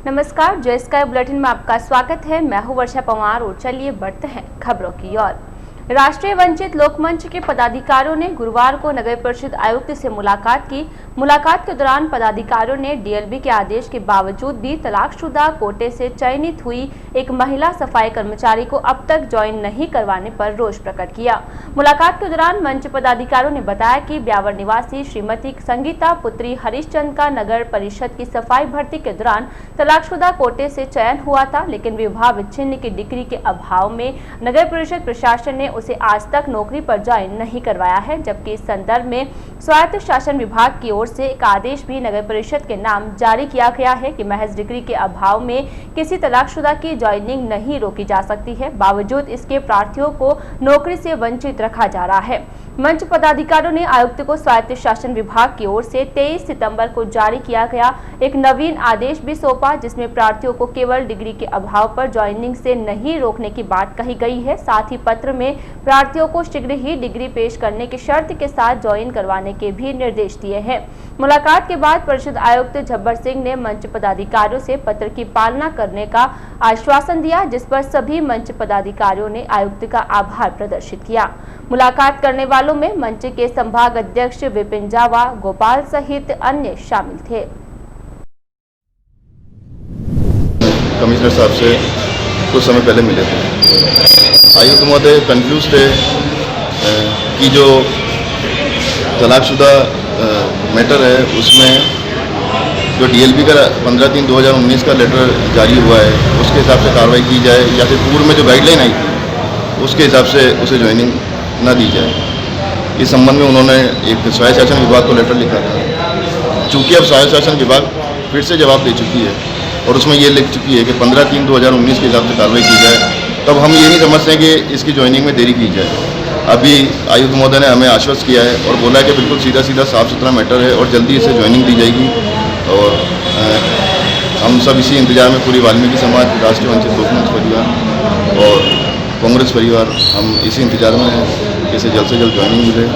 नमस्कार, जय sky bulletin में आपका स्वागत है। मैं हूं वर्षा पवार और चलिए बढ़ते हैं खबरों की ओर। राष्ट्रीय वंचित लोकमंच के पदाधिकारियों ने गुरुवार को नगर परिषद आयुक्त से मुलाकात की। मुलाकात के दौरान पदाधिकारियों ने डीएलबी के आदेश के बावजूद भी तलाकशुदा कोटे से चयनित हुई एक महिला सफाई कर्मचारी को अब तक ज्वाइन नहीं करवाने पर रोष प्रकट किया। मुलाकात के दौरान मंच पदाधिकारियों ने बताया कि ब्यावर निवासी श्रीमती संगीता पुत्री हरिश्चंद का नगर परिषद की सफाई भर्ती के दौरान तलाकशुदा कोटे से चयन हुआ था, लेकिन विवाह विच्छिन्न की डिग्री के अभाव में नगर परिषद प्रशासन ने उसे आज तक नौकरी पर ज्वाइन नहीं करवाया है। जबकि इस संदर्भ में स्वायत्त शासन विभाग की ओर से एक आदेश भी नगर परिषद के नाम जारी किया गया है कि महज डिग्री के अभाव में किसी तलाकशुदा की ज्वाइनिंग नहीं रोकी जा सकती है। बावजूद इसके प्रार्थियों को नौकरी से वंचित रखा जा रहा है। मंच पदाधिकारियों ने आयुक्त को स्वायत्त शासन विभाग की ओर से 23 सितंबर को जारी किया गया एक नवीन आदेश भी सौंपा, जिसमें प्रार्थियों को केवल डिग्री के अभाव पर ज्वाइनिंग से नहीं रोकने की बात कही गई है। साथ ही पत्र में प्रार्थियों को शीघ्र ही डिग्री पेश करने की शर्त के साथ ज्वाइन करवाने के भी निर्देश दिए हैं। मुलाकात के बाद परिषद आयुक्त झब्बर सिंह ने मंच पदाधिकारियों से पत्र की पालना करने का आश्वासन दिया, जिस पर सभी मंच पदाधिकारियों ने आयुक्त का आभार प्रदर्शित किया। मुलाकात करने वालों में मंच के संभाग अध्यक्ष विपिन जावा, गोपाल सहित अन्य शामिल थे। कमिश्नर साहब से कुछ समय पहले मिले थे। आयुक्त महोदय कंफ्यूज थे कि जो तलाकशुदा मैटर है उसमें जो डीएलबी का 15/3/2019 का लेटर जारी हुआ है उसके हिसाब से कार्रवाई की जाए या फिर पूर्व में जो गाइडलाइन आई थी उसके हिसाब से उसे ज्वाइनिंग न दी जाए। इस संबंध में उन्होंने एक स्वायत्त शासन विभाग को लेटर लिखा था। चूँकि अब स्वायत्त शासन विभाग फिर से जवाब दे चुकी है और उसमें ये लिख चुकी है कि 15/3/2019 के हिसाब से कार्रवाई की जाए, तब हम ये नहीं समझते हैं कि इसकी ज्वाइनिंग में देरी की जाए। अभी आयुक्त महोदय ने हमें आश्वस्त किया है और बोला है कि बिल्कुल सीधा सीधा साफ सुथरा मैटर है और जल्दी इसे ज्वाइनिंग दी जाएगी। और हम सब इसी इंतजार में, पूरी वाल्मीकि समाज, राष्ट्रीय वंचित लोकमंच परिवार और कांग्रेस परिवार, हम इसी इंतजार में हैं कि इसे जल्द से जल्द ज्वाइनिंग मिले।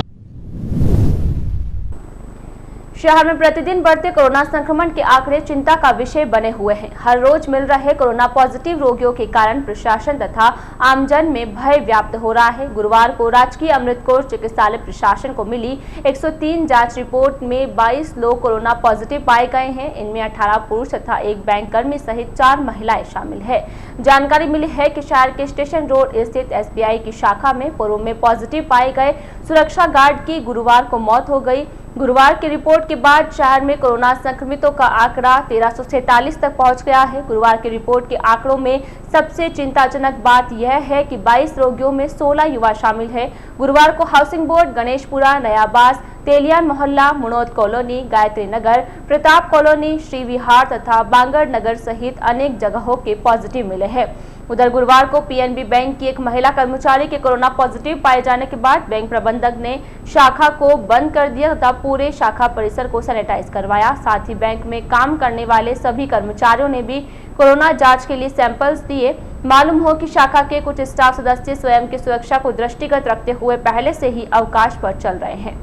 शहर में प्रतिदिन बढ़ते कोरोना संक्रमण के आंकड़े चिंता का विषय बने हुए हैं। हर रोज मिल रहे कोरोना पॉजिटिव रोगियों के कारण प्रशासन तथा आमजन में भय व्याप्त हो रहा है। गुरुवार को राजकीय अमृत कोर चिकित्सालय प्रशासन को मिली 103 जांच रिपोर्ट में 22 लोग कोरोना पॉजिटिव पाए गए हैं। इनमें 18 पुरुष तथा एक बैंक कर्मी सहित 4 महिलाएं शामिल है। जानकारी मिली है कि शहर के स्टेशन रोड स्थित एसबीआई की शाखा में पूर्व में पॉजिटिव पाए गए सुरक्षा गार्ड की गुरुवार को मौत हो गई। गुरुवार की रिपोर्ट के बाद शहर में कोरोना संक्रमितों का आंकड़ा 1347 तक पहुंच गया है। गुरुवार की रिपोर्ट के आंकड़ों में सबसे चिंताजनक बात यह है कि 22 रोगियों में 16 युवा शामिल है। गुरुवार को हाउसिंग बोर्ड, गणेशपुरा, नयाबास, तेलियान मोहल्ला, मुनोद कॉलोनी, गायत्री नगर, प्रताप कॉलोनी, श्री विहार तथा बांगड़ नगर सहित अनेक जगहों के पॉजिटिव मिले हैं। उधर गुरुवार को पीएनबी बैंक की एक महिला कर्मचारी के कोरोना पॉजिटिव पाए जाने के बाद बैंक प्रबंधक ने शाखा को बंद कर दिया तथा पूरे शाखा परिसर को सैनिटाइज करवाया। साथ ही बैंक में काम करने वाले सभी कर्मचारियों ने भी कोरोना जांच के लिए सैंपल्स दिए। मालूम हो कि शाखा के कुछ स्टाफ सदस्य स्वयं की सुरक्षा को दृष्टिगत रखते हुए पहले से ही अवकाश पर चल रहे हैं।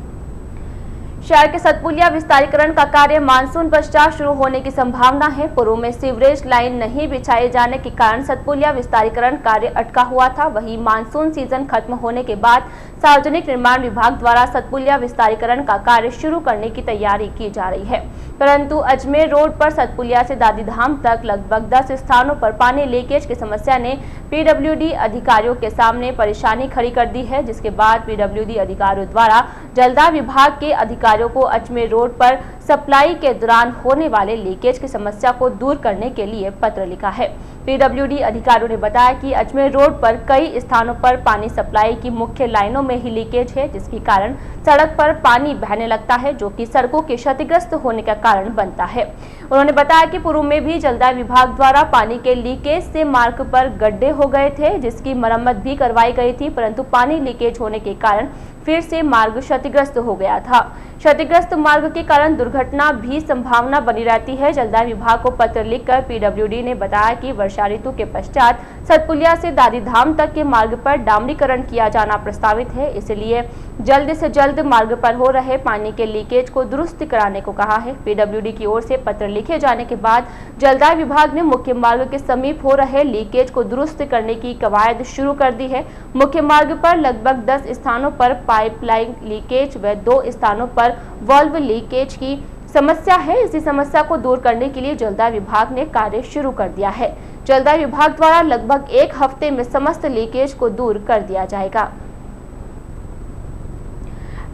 शहर के सतपुलिया विस्तारीकरण का कार्य मानसून पश्चात शुरू होने की संभावना है। पूर्व में सीवरेज लाइन नहीं बिछाए जाने के कारण सतपुलिया विस्तारीकरण कार्य अटका हुआ था। वहीं मानसून सीजन खत्म होने के बाद सार्वजनिक निर्माण विभाग द्वारा सतपुलिया विस्तारीकरण का कार्य शुरू करने की तैयारी की जा रही है, परंतु अजमेर रोड पर सतपुलिया से दादीधाम तक लगभग 10 स्थानों पर पानी लीकेज की समस्या ने पीडब्ल्यूडी अधिकारियों के सामने परेशानी खड़ी कर दी है, जिसके बाद पीडब्ल्यूडी अधिकारियों द्वारा जलदाय विभाग के अधिकारियों को अजमेर रोड पर सप्लाई के दौरान होने वाले लीकेज की समस्या को दूर करने के लिए पत्र लिखा है। पीडब्ल्यूडी अधिकारियों ने बताया कि अजमेर रोड पर कई स्थानों पर पानी सप्लाई की मुख्य लाइनों में ही लीकेज है, जिसके कारण सड़क पर पानी बहने लगता है, जो कि सड़कों के क्षतिग्रस्त होने का कारण बनता है। उन्होंने बताया कि पूर्व में भी जलदाय विभाग द्वारा पानी के लीकेज से मार्ग पर गड्ढे हो गए थे, जिसकी मरम्मत भी करवाई गई थी, परंतु पानी लीकेज होने के कारण फिर से मार्ग क्षतिग्रस्त हो गया था। क्षतिग्रस्त मार्ग के कारण दुर्घटना भी संभावना बनी रहती है। जलदाय विभाग को पत्र लिखकर पीडब्ल्यूडी ने बताया कि वर्षा ऋतु के पश्चात सतपुलिया से दादीधाम तक के मार्ग पर डामरीकरण किया जाना प्रस्तावित है, इसलिए जल्द से जल्द अवरुद्ध मार्ग पर हो रहे पानी के लीकेज को दुरुस्त कराने को कहा है। पीडब्ल्यूडी की ओर से पत्र लिखे जाने के बाद जलदाय विभाग ने मुख्य मार्ग के समीप हो रहे लीकेज को दुरुस्त करने की कवायद शुरू कर दी है। मुख्य मार्ग पर लगभग 10 स्थानों पर पाइपलाइन लीकेज व 2 स्थानों पर वाल्व लीकेज की समस्या है। इसी समस्या को दूर करने के लिए जलदाय विभाग ने कार्य शुरू कर दिया है। जलदाय विभाग द्वारा लगभग 1 हफ्ते में समस्त लीकेज को दूर कर दिया जाएगा।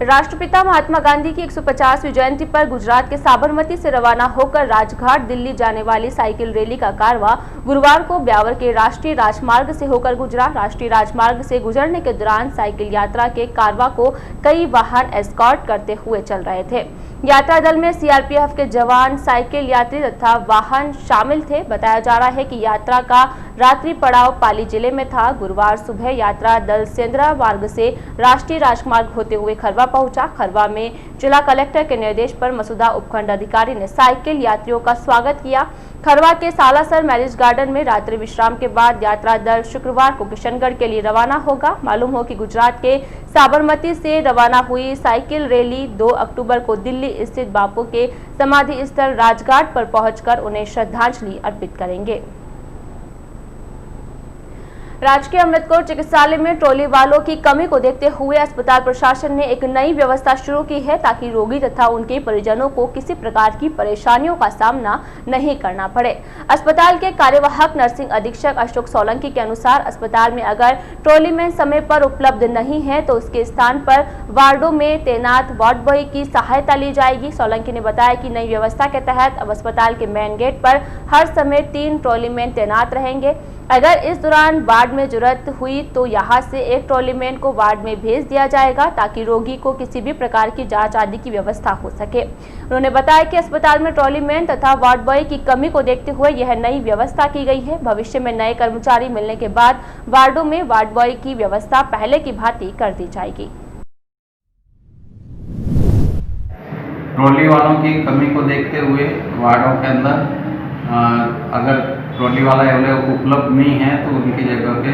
राष्ट्रपिता महात्मा गांधी की 150वीं जयंती पर गुजरात के साबरमती से रवाना होकर राजघाट दिल्ली जाने वाली साइकिल रैली का कारवां गुरुवार को ब्यावर के राष्ट्रीय राजमार्ग से होकर गुजरा। राष्ट्रीय राजमार्ग से गुजरने के दौरान साइकिल यात्रा के कारवां को कई वाहन एस्कॉर्ट करते हुए चल रहे थे। यात्रा दल में सीआरपीएफ के जवान, साइकिल यात्री तथा वाहन शामिल थे। बताया जा रहा है कि यात्रा का रात्रि पड़ाव पाली जिले में था। गुरुवार सुबह यात्रा दल सेंद्रा मार्ग से राष्ट्रीय राजमार्ग होते हुए खरवा पहुंचा। खरवा में जिला कलेक्टर के निर्देश पर मसूदा उपखंड अधिकारी ने साइकिल यात्रियों का स्वागत किया। खरवा के सालासर मैरिज गार्डन में रात्रि विश्राम के बाद यात्रा दल शुक्रवार को किशनगढ़ के लिए रवाना होगा। मालूम हो कि गुजरात के साबरमती से रवाना हुई साइकिल रैली 2 अक्टूबर को दिल्ली स्थित बापू के समाधि स्थल राजघाट पर पहुंचकर उन्हें श्रद्धांजलि अर्पित करेंगे। राजकीय अमृतकोर चिकित्सालय में ट्रॉली वालों की कमी को देखते हुए अस्पताल प्रशासन ने एक नई व्यवस्था शुरू की है ताकि रोगी तथा उनके परिजनों को किसी प्रकार की परेशानियों का सामना नहीं करना पड़े। अस्पताल के कार्यवाहक नर्सिंग अधीक्षक अशोक सोलंकी के अनुसार अस्पताल में अगर ट्रॉलीमैन समय पर उपलब्ध नहीं है तो उसके स्थान पर वार्डों में तैनात वार्ड बॉय की सहायता ली जाएगी। सोलंकी ने बताया कि नई व्यवस्था के तहत अब अस्पताल के मेन गेट पर हर समय 3 ट्रॉलीमैन तैनात रहेंगे। अगर इस दौरान वार्ड में जरूरत हुई तो यहां से एक ट्रॉलीमैन को वार्ड में भेज दिया जाएगा ताकि रोगी को किसी भी प्रकार की जांच आदि की व्यवस्था हो सके। उन्होंने बताया कि अस्पताल में ट्रॉलीमैन तथा वार्ड बॉय की कमी को देखते हुए यह नई व्यवस्था की गई है। भविष्य में नए कर्मचारी मिलने के बाद वार्डों में वार्ड बॉय की व्यवस्था पहले की भांति कर दी जाएगी। ट्रॉली वालों की कमी को देखते हुए वार्डों के अंदर अगर ट्रॉली वाला उपलब्ध नहीं है तो उनकी जगह पे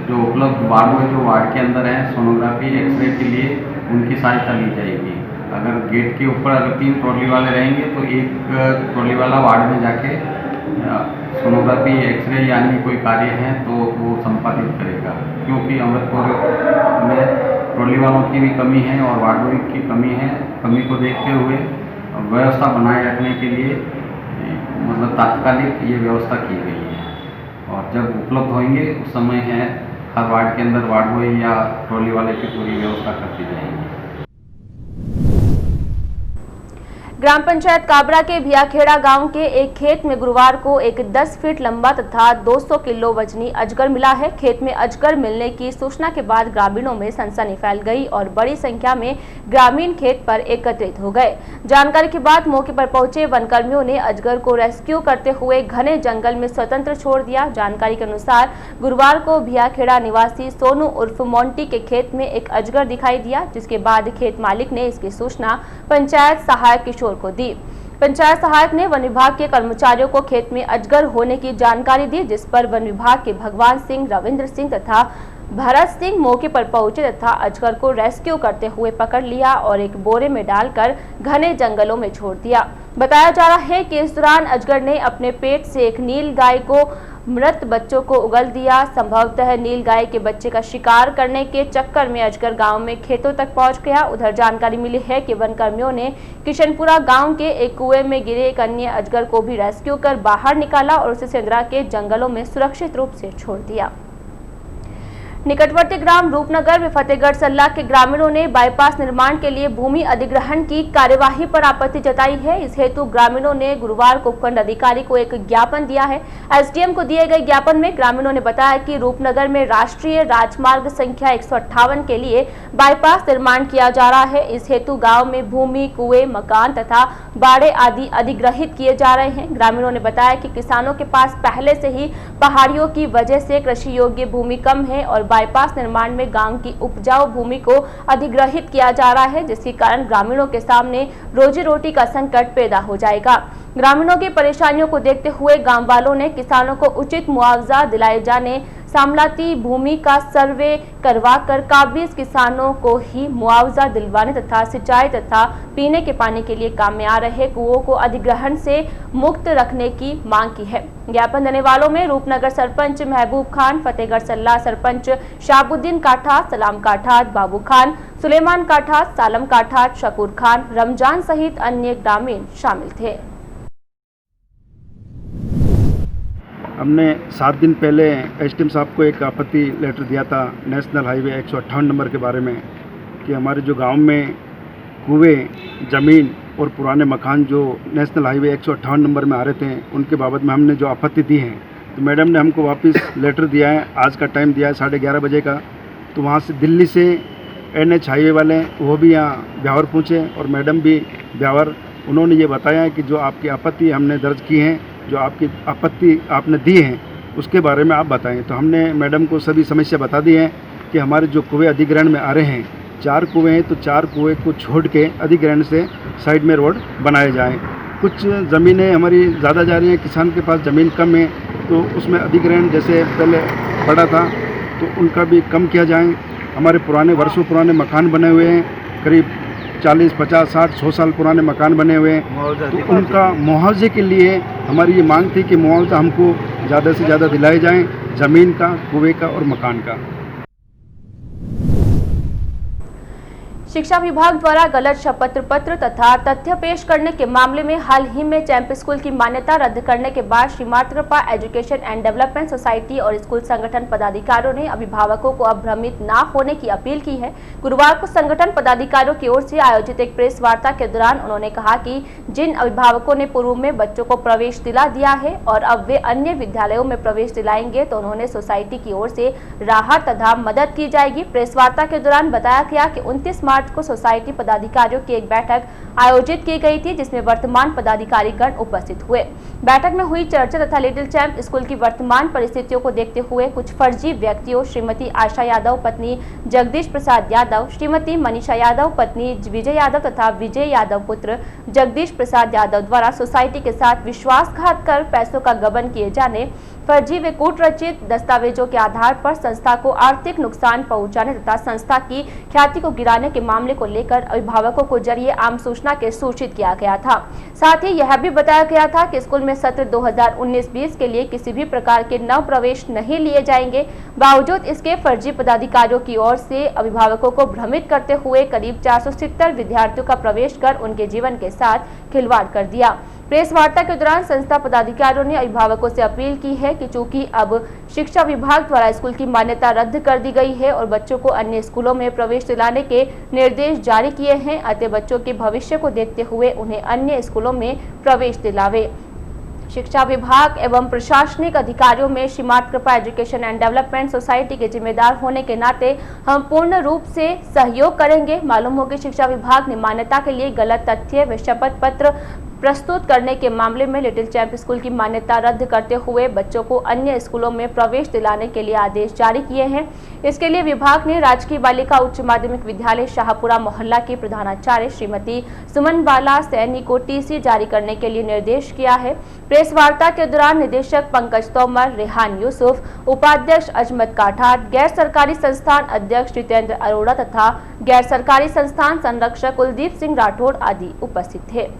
जो उपलब्ध वार्ड में जो वार्ड के अंदर है सोनोग्राफी एक्सरे के लिए उनकी सहायता ली जाएगी। अगर गेट के ऊपर अगर 3 ट्रॉली वाले रहेंगे तो एक ट्रॉली वाला वार्ड में जाके सोनोग्राफी एक्सरे या अन्य कोई कार्य है तो वो संपादित करेगा। क्योंकि अमृतपुर में ट्रॉली वालों की भी कमी है और वार्ड बॉय की कमी है। कमी को देखते हुए व्यवस्था बनाए रखने के लिए मतलब तात्कालिक ये व्यवस्था की गई है और जब उपलब्ध होंगे उस समय है हर वार्ड के अंदर वार्ड बॉय या ट्रॉली वाले की पूरी व्यवस्था कर दी जाएगी। ग्राम पंचायत काबरा के भियाखेड़ा गांव के एक खेत में गुरुवार को एक 10 फीट लंबा तथा 200 किलो वजनी अजगर मिला है। खेत में अजगर मिलने की सूचना के बाद ग्रामीणों में सनसनी फैल गई और बड़ी संख्या में ग्रामीण खेत पर एकत्रित हो गए। जानकारी के बाद मौके पर पहुंचे वनकर्मियों ने अजगर को रेस्क्यू करते हुए घने जंगल में स्वतंत्र छोड़ दिया। जानकारी के अनुसार गुरुवार को भियाखेड़ा निवासी सोनू उर्फ मोंटी के खेत में एक अजगर दिखाई दिया, जिसके बाद खेत मालिक ने इसकी सूचना पंचायत सहायक किशोर को दी। पंचायत सहायक ने वन विभाग के कर्मचारियों को खेत में अजगर होने की जानकारी दी, जिस पर वन विभाग के भगवान सिंह, रविंद्र सिंह तथा भरत सिंह मौके पर पहुंचे तथा अजगर को रेस्क्यू करते हुए पकड़ लिया और एक बोरे में डालकर घने जंगलों में छोड़ दिया। बताया जा रहा है कि इस दौरान अजगर ने अपने पेट से एक नील गाय को मृत बच्चों को उगल दिया। संभवतः नील गाय के बच्चे का शिकार करने के चक्कर में अजगर गांव में खेतों तक पहुंच गया। उधर जानकारी मिली है कि वन कर्मियों ने किशनपुरा गांव के एक कुएं में गिरे एक अन्य अजगर को भी रेस्क्यू कर बाहर निकाला और उसे सेंद्रा के जंगलों में सुरक्षित रूप से छोड़ दिया। निकटवर्ती ग्राम रूपनगर में फतेहगढ़ सल्ला के ग्रामीणों ने बाईपास निर्माण के लिए भूमि अधिग्रहण की कार्यवाही पर आपत्ति जताई है। इस हेतु ग्रामीणों ने गुरुवार को उपखंड अधिकारी को एक ज्ञापन दिया है। एसडीएम को दिए गए ज्ञापन में ग्रामीणों ने बताया कि रूपनगर में राष्ट्रीय राजमार्ग संख्या 158 के लिए बाईपास निर्माण किया जा रहा है। इस हेतु गाँव में भूमि, कुएं, मकान तथा बाड़े आदि अधिग्रहित किए जा रहे हैं। ग्रामीणों ने बताया कि किसानों के पास पहले से ही पहाड़ियों की वजह से कृषि योग्य भूमि कम है और बाईपास निर्माण में गांव की उपजाऊ भूमि को अधिग्रहित किया जा रहा है, जिसके कारण ग्रामीणों के सामने रोजी रोटी का संकट पैदा हो जाएगा। ग्रामीणों की परेशानियों को देखते हुए गांव वालों ने किसानों को उचित मुआवजा दिलाए जाने, सामलाती भूमि का सर्वे करवाकर काबिज किसानों को ही मुआवजा दिलवाने तथा सिंचाई तथा पीने के पानी के लिए काम में आ रहे कुओं को अधिग्रहण से मुक्त रखने की मांग की है। ज्ञापन देने वालों में रूपनगर सरपंच महबूब खान, फतेहगढ़ सल्ला सरपंच शाहबुद्दीन काठा, सलाम काठा, बाबू खान, सुलेमान काठा, सालम काठा, शकूर खान, रमजान सहित अन्य ग्रामीण शामिल थे। हमने 7 दिन पहले एसडीएम साहब को एक आपत्ति लेटर दिया था नेशनल हाईवे 158 नंबर के बारे में कि हमारे जो गांव में कुएं, ज़मीन और पुराने मकान जो नेशनल हाईवे 158 नंबर में आ रहे थे उनके बाबत में हमने जो आपत्ति दी है, तो मैडम ने हमको वापस लेटर दिया है। आज का टाइम दिया है 11:30 बजे का। तो वहाँ से दिल्ली से NH हाईवे वाले वो भी यहाँ ब्यावर पहुँचे और मैडम भी ब्यावर। उन्होंने ये बताया है कि जो आपकी आपत्ति हमने दर्ज की है, जो आपकी आपत्ति आपने दी है उसके बारे में आप बताएं। तो हमने मैडम को सभी समस्या बता दी है कि हमारे जो कुएं अधिग्रहण में आ रहे हैं, 4 कुएं हैं, तो 4 कुएं को छोड़ के अधिग्रहण से साइड में रोड बनाए जाएं। कुछ ज़मीनें हमारी ज़्यादा जा रही हैं, किसान के पास ज़मीन कम है, तो उसमें अधिग्रहण जैसे पहले बड़ा था तो उनका भी कम किया जाए। हमारे वर्षों पुराने मकान बने हुए हैं, करीब 40, 50, 60, 100 साल पुराने मकान बने हुए हैं, तो उनका मुआवजे के लिए हमारी ये मांग थी कि मुआवजा हमको ज़्यादा से ज़्यादा दिलाए जाएं, ज़मीन का, कुएं का और मकान का। शिक्षा विभाग द्वारा गलत शपथ पत्र तथा तथ्य पेश करने के मामले में हाल ही में चैंप स्कूल की मान्यता रद्द करने के बाद Shri Matrikripa education and development society और स्कूल संगठन पदाधिकारियों ने अभिभावकों को अब भ्रमित न होने की अपील की है। गुरुवार को संगठन पदाधिकारियों की ओर से आयोजित एक प्रेस वार्ता के दौरान उन्होंने कहा कि जिन अभिभावकों ने पूर्व में बच्चों को प्रवेश दिला दिया है और अब वे अन्य विद्यालयों में प्रवेश दिलाएंगे तो उन्होंने सोसाइटी की ओर से राहत तथा मदद की जाएगी। प्रेस वार्ता के दौरान बताया गया कि 29 मार्च को सोसाइटी पदाधिकारियों की एक बैठक आयोजित की गई थी जिसमें वर्तमान पदाधिकारीगण उपस्थित हुए। बैठक में हुई चर्चा तथा लिटिल चैंप स्कूल की वर्तमान परिस्थितियों को देखते हुए कुछ फर्जी व्यक्तियों श्रीमती आशा यादव पत्नी जगदीश प्रसाद यादव, श्रीमती मनीषा यादव पत्नी विजय यादव तथा विजय यादव पुत्र जगदीश प्रसाद यादव द्वारा सोसाइटी के साथ विश्वासघात कर पैसों का गबन किए जाने, फर्जी व कूटरचित दस्तावेजों के आधार पर संस्था को आर्थिक नुकसान पहुंचाने तथा संस्था की ख्याति को गिराने के मामले को लेकर अभिभावकों को जरिए आम सूचना के सूचित किया गया था। साथ ही यह भी बताया गया था कि स्कूल में सत्र 2019-20 के लिए किसी भी प्रकार के नव प्रवेश नहीं लिए जाएंगे। बावजूद इसके फर्जी पदाधिकारियों की ओर से अभिभावकों को भ्रमित करते हुए करीब 470 विद्यार्थियों का प्रवेश कर उनके जीवन के साथ खिलवाड़ कर दिया। प्रेस वार्ता के दौरान संस्था पदाधिकारियों ने अभिभावकों से अपील की है कि चूंकि अब शिक्षा विभाग द्वारा स्कूल की मान्यता रद्द कर दी गई है और बच्चों को अन्य स्कूलों में प्रवेश दिलाने के निर्देश जारी किए हैं, अतः बच्चों के भविष्य को देखते हुए उन्हें अन्य स्कूलों में प्रवेश दिलावे। शिक्षा विभाग एवं प्रशासनिक अधिकारियों में Shri Matrikripa education and development society के जिम्मेदार होने के नाते हम पूर्ण रूप से सहयोग करेंगे। मालूम हो कि शिक्षा विभाग ने मान्यता के लिए गलत तथ्य व शपथ पत्र प्रस्तुत करने के मामले में लिटिल चैंप स्कूल की मान्यता रद्द करते हुए बच्चों को अन्य स्कूलों में प्रवेश दिलाने के लिए आदेश जारी किए हैं। इसके लिए विभाग ने राजकीय बालिका उच्च माध्यमिक विद्यालय शाहपुरा मोहल्ला की प्रधानाचार्य श्रीमती सुमन बाला सैनी को TC जारी करने के लिए निर्देश किया है। प्रेस वार्ता के दौरान निदेशक पंकज तोमर, रेहान यूसुफ, उपाध्यक्ष अजमत काठार, गैर सरकारी संस्थान अध्यक्ष जितेंद्र अरोड़ा तथा गैर सरकारी संस्थान संरक्षक कुलदीप सिंह राठौड़ आदि उपस्थित थे।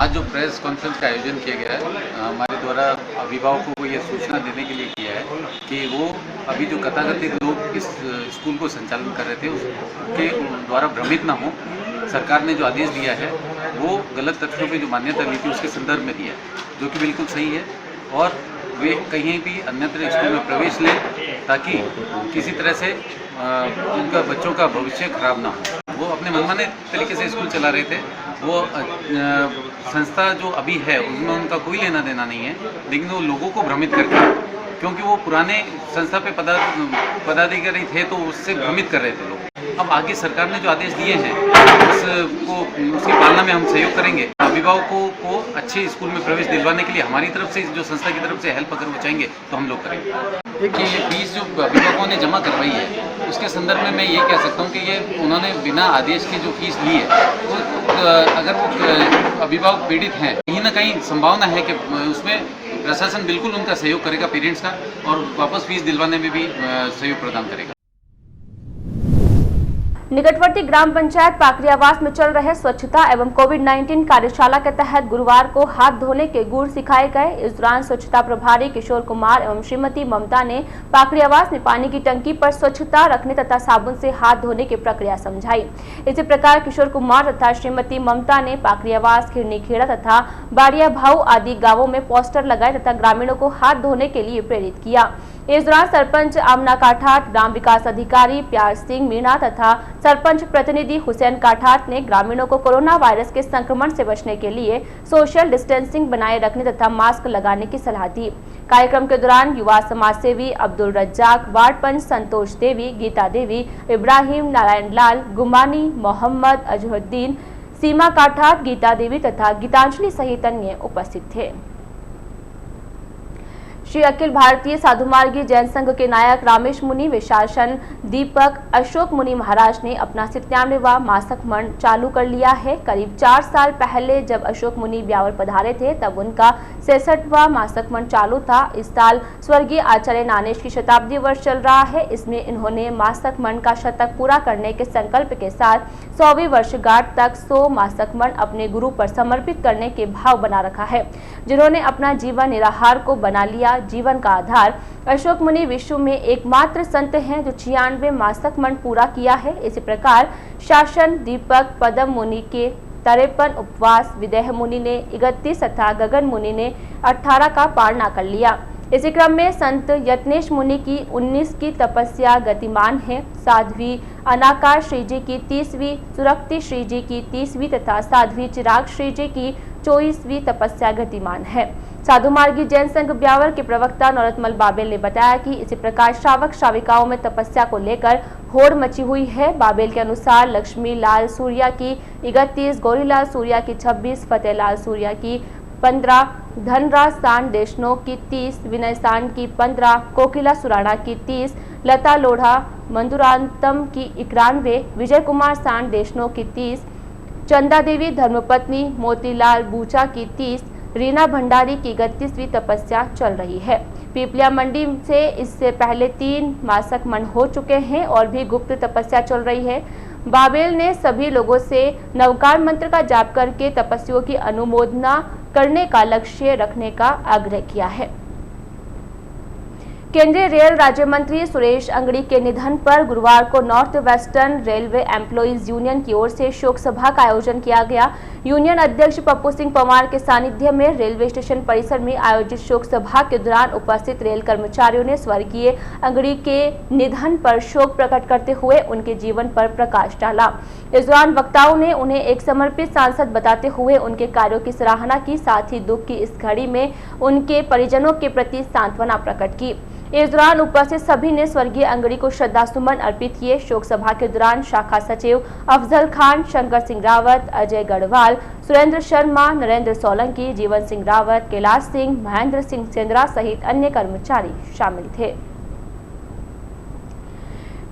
आज जो प्रेस कॉन्फ्रेंस का आयोजन किया गया है, हमारे द्वारा अभिभावकों को ये सूचना देने के लिए किया है कि वो अभी जो कथाकथित लोग इस स्कूल को संचालन कर रहे थे उसके द्वारा भ्रमित ना हो। सरकार ने जो आदेश दिया है वो गलत तथ्यों पे जो मान्यता ली थी उसके संदर्भ में दिया है, जो कि बिल्कुल सही है, और वे कहीं भी अन्यत्र स्कूल में प्रवेश लें ताकि किसी तरह से उनका बच्चों का भविष्य खराब ना हो। वो अपने मनमाने तरीके से स्कूल चला रहे थे। वो संस्था जो अभी है उसमें उनका कोई लेना देना नहीं है, लेकिन वो लोगों को भ्रमित करके, क्योंकि वो पुराने संस्था पे पदाधिकारी थे तो उससे भ्रमित कर रहे थे लोग। अब आगे सरकार ने जो आदेश दिए हैं उसकी पालना में हम सहयोग करेंगे। अभिभावकों को अच्छे स्कूल में प्रवेश दिलवाने के लिए हमारी तरफ से, जो संस्था की तरफ से हेल्प अगर वो चाहेंगे तो हम लोग करेंगे। कि ये फीस जो अभिभावकों ने जमा करवाई है उसके संदर्भ में मैं ये कह सकता हूँ कि ये उन्होंने बिना आदेश के जो फीस ली है वो अगर वो अभिभावक पीड़ित हैं, कहीं ना कहीं संभावना है कि उसमें प्रशासन बिल्कुल उनका सहयोग करेगा पेरेंट्स का, और वापस फीस दिलवाने में भी सहयोग प्रदान करेगा। निकटवर्ती ग्राम पंचायत पाकरियावास में चल रहे स्वच्छता एवं कोविड-19 कार्यशाला के तहत गुरुवार को हाथ धोने के गुर सिखाए गए। इस दौरान स्वच्छता प्रभारी किशोर कुमार एवं श्रीमती ममता ने पाकरियावास में पानी की टंकी पर स्वच्छता रखने तथा साबुन से हाथ धोने की प्रक्रिया समझाई। इसी प्रकार किशोर कुमार तथा श्रीमती ममता ने पाकरियावास, खिरनीखेड़ा तथा बाड़िया भाऊ आदि गाँवों में पोस्टर लगाए तथा ग्रामीणों को हाथ धोने के लिए प्रेरित किया। इस दौरान सरपंच आमना काठाट, ग्राम विकास अधिकारी प्यार सिंह मीणा तथा सरपंच प्रतिनिधि हुसैन काठाट ने ग्रामीणों को कोरोना वायरस के संक्रमण से बचने के लिए सोशल डिस्टेंसिंग बनाए रखने तथा मास्क लगाने की सलाह दी। कार्यक्रम के दौरान युवा समाज सेवी अब्दुल रज्जाक, वार्ड पंच संतोष देवी, गीता देवी, इब्राहिम, नारायण लाल, गुमानी, मोहम्मद अजहरुद्दीन, सीमा काठाट, गीता देवी तथा गीतांजलि सहित अन्य उपस्थित थे। श्री अखिल भारतीय साधु मार्गी जैन संघ के नायक रामेश मुनि व शासन दीपक अशोक मुनि महाराज ने अपना 97वां मासिक मण चालू कर लिया है। करीब 4 साल पहले जब अशोक मुनि ब्यावर पधारे थे तब उनका 66वां मासिक मण चालू था। इस साल स्वर्गीय आचार्य नानेश की शताब्दी वर्ष चल रहा है। इसमें इन्होंने मासिक मण का शतक पूरा करने के संकल्प के साथ 100वीं वर्षगांठ तक 100 मासिक मण अपने गुरु पर समर्पित करने के भाव बना रखा है, जिन्होंने अपना जीवन निराहार को बना लिया। जीवन का आधार अशोक मुनि विश्व में एकमात्र संत हैं जो 96 मासिक मण पूरा किया है। इसी प्रकार शासन दीपक पदम मुनि के 53 उपवास, विदेह मुनि ने 31 तथा गगन मुनि ने 18 का पालना कर लिया। इसी क्रम में संत यत्नेश मुनि की 19 की तपस्या गतिमान है। साध्वी अनाकार श्री जी की 30वीं, सुरक्ति श्री जी की 30वीं तथा साध्वी चिराग श्री जी की 24वीं तपस्या गतिमान है। साधु मार्गी जैन संघ ब्यावर के प्रवक्ता नौरतमल बाबेल ने बताया कि इसी प्रकार श्रावक श्राविकाओं में तपस्या को लेकर होड़ मची हुई है। बाबेल के अनुसार लक्ष्मी लाल सूर्या की 31, गौरीलाल सूर्या की 26, फतेहलाल सूर्या की 15, धनराज सांड देशनों की 30, विनय सांड की 15, कोकिला सुराणा की 30, लता लोढ़ा मंदुरांतम की 91, विजय कुमार सांड देशनों की 30, चंदा देवी धर्मपत्नी मोतीलाल बूचा की 30, रीना भंडारी की 31वीं तपस्या चल रही है। पीपलिया मंडी से इससे पहले 3 मासिक मण हो चुके हैं और भी गुप्त तपस्या चल रही है। बाबेल ने सभी लोगों से नवकार मंत्र का जाप करके तपस्वियों की अनुमोदना करने का लक्ष्य रखने का आग्रह किया है। केंद्रीय रेल राज्य मंत्री सुरेश अंगड़ी के निधन पर गुरुवार को north western railway employees union की ओर से शोक सभा का आयोजन किया गया। यूनियन अध्यक्ष पप्पू सिंह पवार के सानिध्य में रेलवे स्टेशन परिसर में आयोजित शोक सभा के दौरान उपस्थित रेल कर्मचारियों ने स्वर्गीय अंगड़ी के निधन पर शोक प्रकट करते हुए उनके जीवन पर प्रकाश डाला। इस दौरान वक्ताओं ने उन्हें एक समर्पित सांसद बताते हुए उनके कार्यों की सराहना की, साथ ही दुख की इस घड़ी में उनके परिजनों के प्रति सांत्वना प्रकट की। इस दौरान उपस्थित सभी ने स्वर्गीय अंगड़ी को श्रद्धासुमन अर्पित किए। शोक सभा के दौरान शाखा सचिव अफजल खान, शंकर सिंह रावत, अजय गढ़वाल, सुरेंद्र शर्मा, नरेंद्र सोलंकी, जीवन सिंह रावत, कैलाश सिंह, महेंद्र सिंह सेंद्रा सहित अन्य कर्मचारी शामिल थे।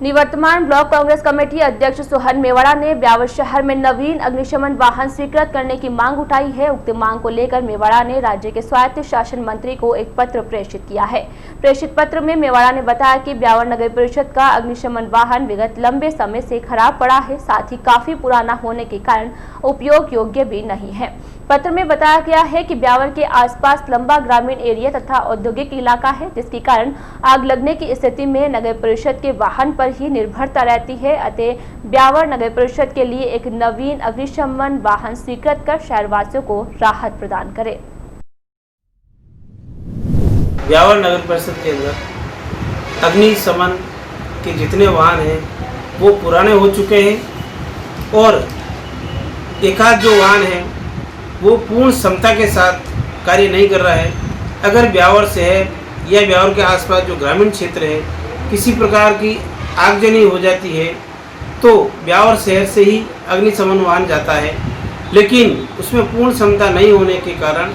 निवर्तमान ब्लॉक कांग्रेस कमेटी अध्यक्ष सोहन मेवाड़ा ने ब्यावर शहर में नवीन अग्निशमन वाहन स्वीकृत करने की मांग उठाई है। उक्त मांग को लेकर मेवाड़ा ने राज्य के स्वायत्त शासन मंत्री को एक पत्र प्रेषित किया है। प्रेषित पत्र में मेवाड़ा ने बताया कि ब्यावर नगर परिषद का अग्निशमन वाहन विगत लंबे समय से खराब पड़ा है, साथ ही काफी पुराना होने के कारण उपयोग योग्य भी नहीं है। पत्र में बताया गया है कि ब्यावर के आसपास लंबा ग्रामीण एरिया तथा औद्योगिक इलाका है, जिसके कारण आग लगने की स्थिति में नगर परिषद के वाहन पर ही निर्भरता रहती है। अतः ब्यावर नगर परिषद के लिए एक नवीन अग्निशमन वाहन स्वीकृत कर शहरवासियों को राहत प्रदान करे। ब्यावर नगर परिषद के अंदर अग्निशमन के जितने वाहन हैं वो पुराने हो चुके हैं और एकाध जो वाहन है वो पूर्ण क्षमता के साथ कार्य नहीं कर रहा है। अगर ब्यावर शहर या ब्यावर के आसपास जो ग्रामीण क्षेत्र है किसी प्रकार की आगजनी हो जाती है तो ब्यावर शहर से ही अग्निशमन वाहन जाता है, लेकिन उसमें पूर्ण क्षमता नहीं होने के कारण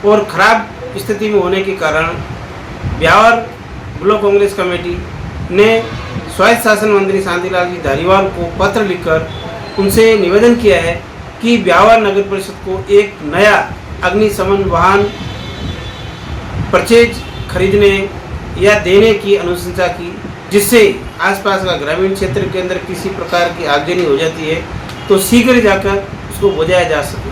और ख़राब स्थिति में होने के कारण ब्यावर ब्लॉक कांग्रेस कमेटी ने स्वायत्त शासन मंत्री शांतिलाल जी धारीवाल को पत्र लिखकर उनसे निवेदन किया है कि ब्यावर नगर परिषद को एक नया अग्निशमन वाहन परचेज खरीदने या देने की अनुशंसा की, जिससे आसपास का ग्रामीण क्षेत्र के अंदर किसी प्रकार की आगजनी हो जाती है तो शीघ्र जाकर उसको बुझाया जा सके।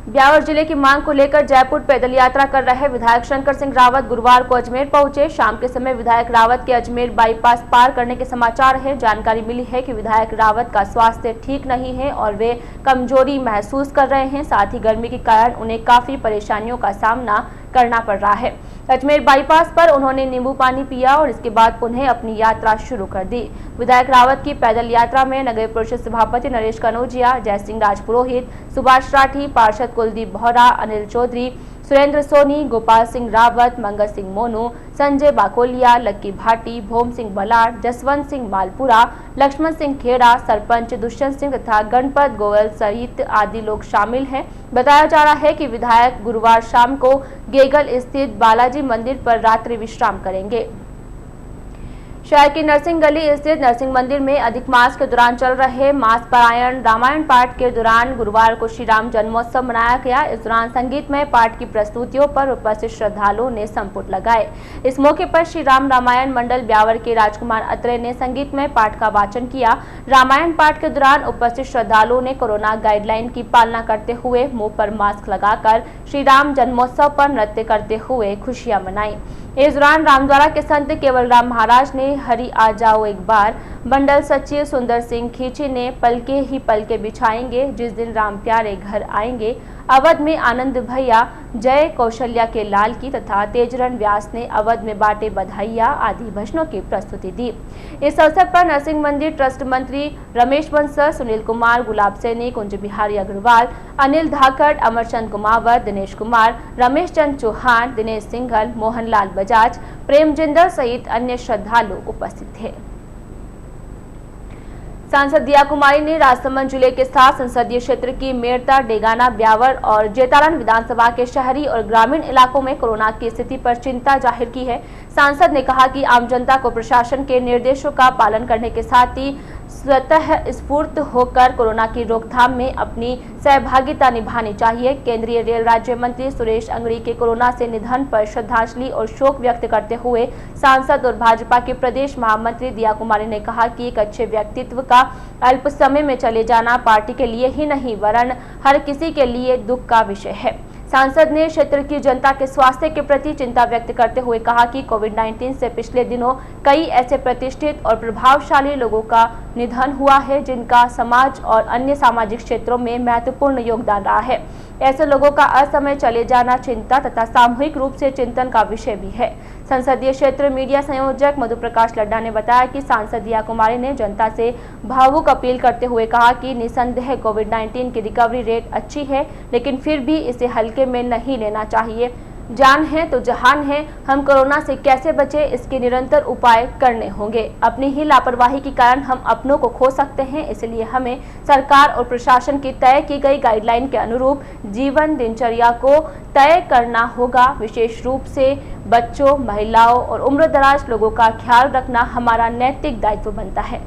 ब्यावर जिले की मांग को लेकर जयपुर पैदल यात्रा कर रहे विधायक शंकर सिंह रावत गुरुवार को अजमेर पहुंचे। शाम के समय विधायक रावत के अजमेर बाईपास पार करने के समाचार है। जानकारी मिली है कि विधायक रावत का स्वास्थ्य ठीक नहीं है और वे कमजोरी महसूस कर रहे हैं। साथ ही गर्मी के कारण उन्हें काफी परेशानियों का सामना करना पड़ रहा है। अजमेर बाईपास पर उन्होंने नींबू पानी पिया और इसके बाद पुनः अपनी यात्रा शुरू कर दी। विधायक रावत की पैदल यात्रा में नगर परिषद सभापति नरेश कनौजिया, जयसिंह राजपुरोहित, सुभाष राठी, पार्षद कुलदीप बोहरा, अनिल चौधरी, सुरेंद्र सोनी, गोपाल सिंह रावत, मंगल सिंह मोनू, संजय बाकोलिया, लक्की भाटी, भोम सिंह बलाड, जसवंत सिंह मालपुरा, लक्ष्मण सिंह खेड़ा, सरपंच दुष्यंत सिंह तथा गणपत गोयल सहित आदि लोग शामिल हैं। बताया जा रहा है कि विधायक गुरुवार शाम को गेगल स्थित बालाजी मंदिर पर रात्रि विश्राम करेंगे। शहर की नरसिंह गली स्थित नरसिंह मंदिर में अधिक मास के दौरान चल रहे मास पारायण रामायण पाठ के दौरान गुरुवार को श्री राम जन्मोत्सव मनाया गया। इस दौरान संगीतमय पाठ की प्रस्तुतियों पर उपस्थित श्रद्धालुओं ने संपुट लगाए। इस मौके पर श्री राम रामायण मंडल ब्यावर के राजकुमार अत्रे ने संगीतमय पाठ का वाचन किया। रामायण पाठ के दौरान उपस्थित श्रद्धालुओं ने कोरोना गाइडलाइन की पालना करते हुए मुंह पर मास्क लगाकर श्री राम जन्मोत्सव पर नृत्य करते हुए खुशियां मनाई। इस दौरान रामद्वारा के संत केवल राम महाराज ने हरि आ जाओ एक बार, मंडल सचिव सुंदर सिंह खींची ने पलके ही पलके बिछाएंगे, जिस दिन राम प्यारे घर आएंगे, अवध में आनंद भैया, जय कौशल्या के लाल की तथा तेजरन व्यास ने अवध में बाटे बधाइया आदि भजनों की प्रस्तुति दी। इस अवसर पर नरसिंह मंदिर ट्रस्ट मंत्री रमेश बंसल, सुनील कुमार, गुलाब सैनी, कुंज बिहारी अग्रवाल, अनिल धाकड़, अमरचंद कुमावत, दिनेश कुमार, रमेश चंद चौहान, दिनेश सिंघल, मोहनलाल बजाज, प्रेम जिंदल सहित अन्य श्रद्धालु उपस्थित थे। सांसद दिया कुमारी ने राजसमंद जिले के साथ संसदीय क्षेत्र की मेड़ता, डेगाना, ब्यावर और जेतारण विधानसभा के शहरी और ग्रामीण इलाकों में कोरोना की स्थिति पर चिंता जाहिर की है। सांसद ने कहा कि आम जनता को प्रशासन के निर्देशों का पालन करने के साथ ही स्वतः स्फूर्त होकर कोरोना की रोकथाम में अपनी सहभागिता निभानी चाहिए। केंद्रीय रेल राज्य मंत्री सुरेश अंगड़ी के कोरोना से निधन पर श्रद्धांजलि और शोक व्यक्त करते हुए सांसद और भाजपा के प्रदेश महामंत्री दिया कुमारी ने कहा कि एक अच्छे व्यक्तित्व का अल्प समय में चले जाना पार्टी के लिए ही नहीं वरन हर किसी के लिए दुख का विषय है। सांसद ने क्षेत्र की जनता के स्वास्थ्य के प्रति चिंता व्यक्त करते हुए कहा कि कोविड-19 से पिछले दिनों कई ऐसे प्रतिष्ठित और प्रभावशाली लोगों का निधन हुआ है जिनका समाज और अन्य सामाजिक क्षेत्रों में महत्वपूर्ण योगदान रहा है। ऐसे लोगों का असमय चले जाना चिंता तथा सामूहिक रूप से चिंतन का विषय भी है। संसदीय क्षेत्र मीडिया संयोजक मधु प्रकाश लड्डा ने बताया कि सांसद दिया कुमारी ने जनता से भावुक अपील करते हुए कहा कि निसंदेह कोविड-19 की रिकवरी रेट अच्छी है, लेकिन फिर भी इसे हल्के में नहीं लेना चाहिए। जान है तो जहान है। हम कोरोना से कैसे बचे इसके निरंतर उपाय करने होंगे। अपनी ही लापरवाही के कारण हम अपनों को खो सकते हैं, इसलिए हमें सरकार और प्रशासन की तय की गई गाइडलाइन के अनुरूप जीवन दिनचर्या को तय करना होगा। विशेष रूप से बच्चों, महिलाओं और उम्रदराज लोगों का ख्याल रखना हमारा नैतिक दायित्व बनता है।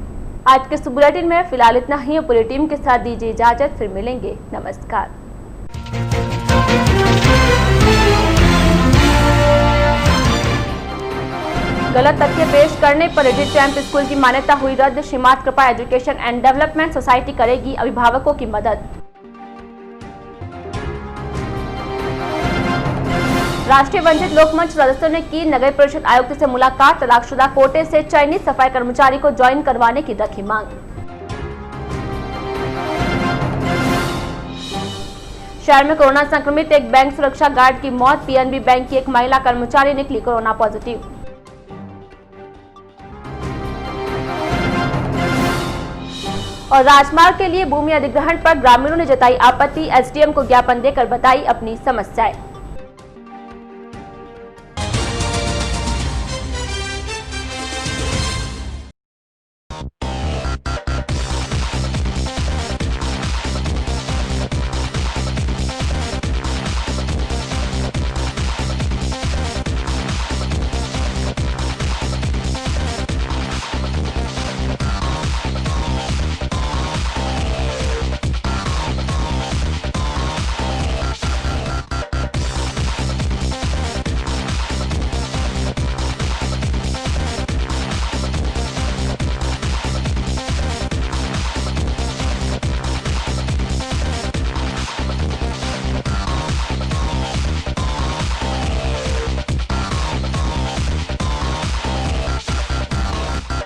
आज के इस बुलेटिन में फिलहाल इतना ही। पूरी टीम के साथ दीजिए इजाजत, फिर मिलेंगे। नमस्कार। गलत तथ्य पेश करने पर रिजिड चैंप स्कूल की मान्यता हुई रद्द। श्री मात कृपा एजुकेशन एंड डेवलपमेंट सोसाइटी करेगी अभिभावकों की मदद। राष्ट्रीय वंचित लोकमंच सदस्यों ने की नगर परिषद आयुक्त से मुलाकात। तलाकशुदा कोटे से चयनित सफाई कर्मचारी को ज्वाइन करवाने की रखी मांग। शहर में कोरोना संक्रमित एक बैंक सुरक्षा गार्ड की मौत। पीएनबी बैंक की एक महिला कर्मचारी निकली कोरोना पॉजिटिव। और राजमार्ग के लिए भूमि अधिग्रहण पर ग्रामीणों ने जताई आपत्ति। एसडीएम को ज्ञापन देकर बताई अपनी समस्याएं।